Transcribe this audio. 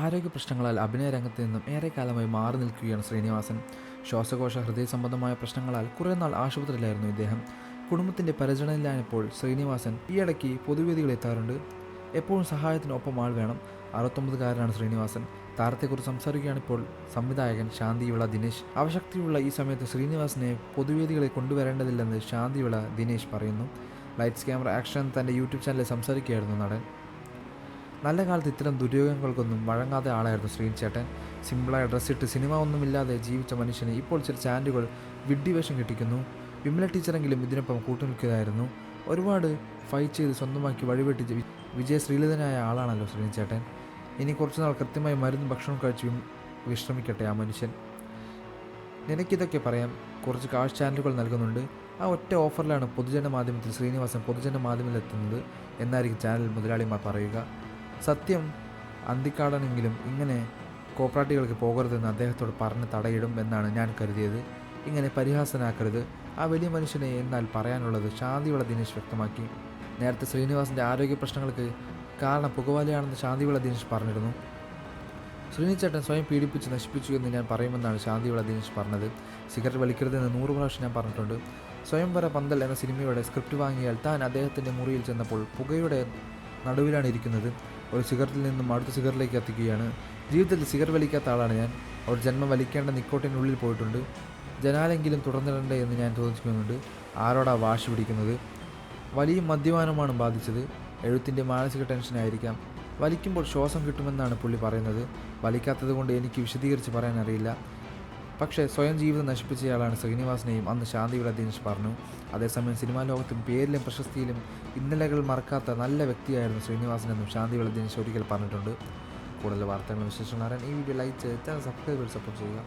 ആരോഗ്യ പ്രശ്നങ്ങളാൽ അഭിനയ രംഗത്ത് നിന്നും ഏറെക്കാലമായി മാറി നിൽക്കുകയാണ് ശ്രീനിവാസൻ. ശ്വാസകോശ ഹൃദയ സംബന്ധമായ പ്രശ്നങ്ങളാൽ കുറേ നാൾ ആശുപത്രിയിലായിരുന്നു ഇദ്ദേഹം. കുടുംബത്തിൻ്റെ പരിചരണയിലായപ്പോൾ ശ്രീനിവാസൻ ഈയിടയ്ക്ക് പൊതുവേദികളിൽ എത്താറുണ്ട്. എപ്പോഴും സഹായത്തിന് ഒപ്പം ആൾ വേണം. 69കാരനാണ് ശ്രീനിവാസൻ. താരത്തെക്കുറിച്ച് സംസാരിക്കുകയാണിപ്പോൾ സംവിധായകൻ ശാന്തിവിള ദിനേശ്. അവശക്തിയുള്ള ഈ സമയത്ത് ശ്രീനിവാസനെ പൊതുവേദികളിൽ കൊണ്ടുവരേണ്ടതില്ലെന്ന് ശാന്തിവിള ദിനേശ് പറയുന്നു. ലൈറ്റ്സ് ക്യാമറ ആക്ഷൻ തൻ്റെ യൂട്യൂബ് ചാനലിൽ സംസാരിക്കുകയായിരുന്നു നടൻ. നല്ല കാലത്ത് ഇത്തരം ദുര്യോഗങ്ങൾക്കൊന്നും വഴങ്ങാതെ ആളായിരുന്നു ശ്രീചേട്ടൻ. സിമ്പിളായ ഡ്രസ്സിട്ട് സിനിമ ഒന്നുമില്ലാതെ ജീവിച്ച മനുഷ്യന് ഇപ്പോൾ ചില ചാനലുകൾ വിഡ്ഢിവേഷം കെട്ടിക്കുന്നു. വിമല ടീച്ചറെങ്കിലും ഇതിനൊപ്പം കൂട്ടുനിൽക്കുകയായിരുന്നു. ഒരുപാട് ഫൈറ്റ് ചെയ്ത് സ്വന്തമാക്കി വഴിവെട്ടിച്ച് വിജയ ശ്രീലതനായ ആളാണല്ലോ ശ്രീചേട്ടൻ. ഇനി കുറച്ചുനാൾ കൃത്യമായി മരുന്നും ഭക്ഷണവും കഴിച്ച് വിശ്രമിക്കട്ടെ ആ മനുഷ്യൻ. നിനക്കിതൊക്കെ പറയാം. കുറച്ച് കാശ് ചാനലുകൾ നൽകുന്നുണ്ട്. ആ ഒറ്റ ഓഫറിലാണ് പൊതുജന മാധ്യമത്തിൽ ശ്രീനിവാസൻ പൊതുജന മാധ്യമത്തിലെത്തുന്നത് എന്നായിരിക്കും ചാനൽ മുതലാളിമാർ പറയുക. സത്യം അന്തിക്കാടനെങ്കിലും ഇങ്ങനെ കോപ്പറേറ്റീവുകൾക്ക് പോകരുതെന്ന് അദ്ദേഹത്തോട് പറഞ്ഞ് തടയിടും എന്നാണ് ഞാൻ കരുതിയത്. ഇങ്ങനെ പരിഹാസനാക്കരുത് ആ വലിയ മനുഷ്യനെ എന്നാൽ പറയാനുള്ളത് ശാന്തിവിള ദിനേശ് വ്യക്തമാക്കി. നേരത്തെ ശ്രീനിവാസൻ്റെ ആരോഗ്യ പ്രശ്നങ്ങൾക്ക് കാരണം പുകവലിയാണെന്ന് ശാന്തിവിള ദിനേശ് പറഞ്ഞിരുന്നു. ശ്രീനിച്ചേട്ടൻ സ്വയം പീഡിപ്പിച്ച് നശിപ്പിച്ചു എന്ന് ഞാൻ പറയുമെന്നാണ് ശാന്തിവിള ദിനേശ് പറഞ്ഞത്. സിഗരറ്റ് വലിക്കരുതെന്ന് 100 പ്രാവശ്യം ഞാൻ പറഞ്ഞിട്ടുണ്ട്. സ്വയംവര പന്തൽ എന്ന സിനിമയുടെ സ്ക്രിപ്റ്റ് വാങ്ങിയാൽ താൻ അദ്ദേഹത്തിൻ്റെ മുറിയിൽ ചെന്നപ്പോൾ പുകയുടെ നടുവിലാണ് ഇരിക്കുന്നത്. ഒരു സിഗരറ്റിൽ നിന്നും അടുത്ത സിഗരറ്റിലേക്ക് എത്തിക്കുകയാണ്. ജീവിതത്തിൽ സിഗരറ്റ് വലിക്കാത്ത ആളാണ് ഞാൻ. ഒരു ജന്മം വലിക്കേണ്ട നിക്കോട്ടിനുള്ളിൽ പോയിട്ടുണ്ട്. ജനാലെങ്കിലും തുടർന്നിടണ്ടേ എന്ന് ഞാൻ ചോദിക്കുന്നുണ്ട്. ആരോടാ വാശി പിടിക്കുന്നത്? വലിയ മദ്യപാനമാണ് ബാധിച്ചത്. എഴുത്തിൻ്റെ മാനസിക ടെൻഷനായിരിക്കാം. വലിക്കുമ്പോൾ ശ്വാസം കിട്ടുമെന്നാണ് പുള്ളി പറയുന്നത്. വലിക്കാത്തത് കൊണ്ട് എനിക്ക് വിശദീകരിച്ച് പറയാൻ അറിയില്ല. പക്ഷേ സ്വയം ജീവിതം നശിപ്പിച്ചയാളാണ് ശ്രീനിവാസനെയും അന്ന് ശാന്തിവിള ദിനേശ് പറഞ്ഞു. അതേസമയം സിനിമാ ലോകത്തും പേരിലും പ്രശസ്തിയിലും ഇന്നലകൾ മറക്കാത്ത നല്ല വ്യക്തിയായിരുന്നു ശ്രീനിവാസനെന്നും ശാന്തിവിള ദിനേശ് ഒരിക്കൽ പറഞ്ഞിട്ടുണ്ട്. കൂടുതൽ വാർത്തകളും വിശേഷങ്ങളും അറിയാൻ ഈ വീഡിയോ ലൈക്ക് ചെയ്ത് ചാനൽ സബ്സ്ക്രൈബ് ചെയ്ത് സപ്പോർട്ട് ചെയ്യുക.